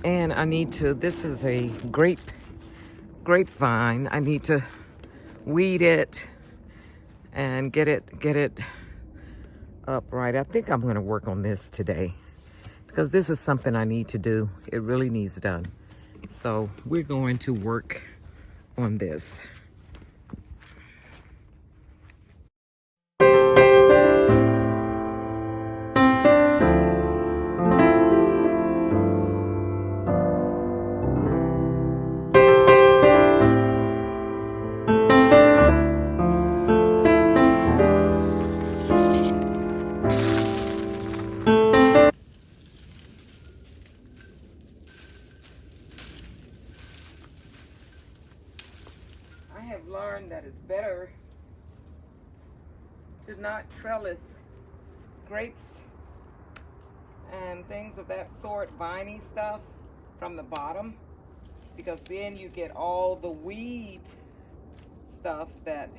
And I need to, this is a grapevine. I need to weed it and get it upright. I think I'm gonna work on this today because this is something I need to do. It really needs done. So we're going to work on this. I have learned that it's better to not trellis grapes and things of that sort, viney stuff, from the bottom, because then you get all the weed stuff that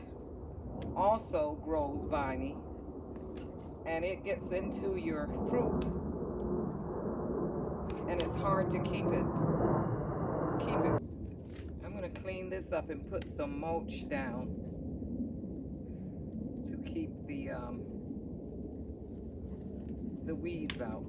also grows viney, and it gets into your fruit, and it's hard to keep it. I'm gonna clean this up and put some mulch down to keep the weeds out.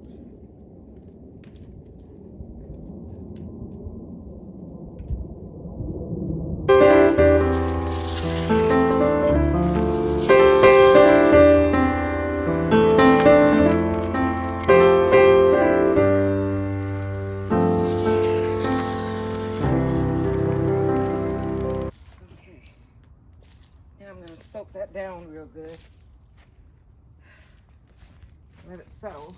Okay, now I'm gonna soak that down real good. Let it settle.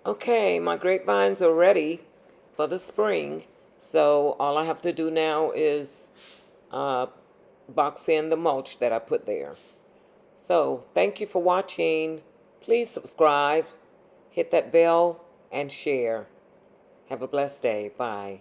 Okay, my grapevines are ready for the spring. So all I have to do now is box in the mulch that I put there. So thank you for watching. Please subscribe, hit that bell, and share. Have a blessed day. Bye.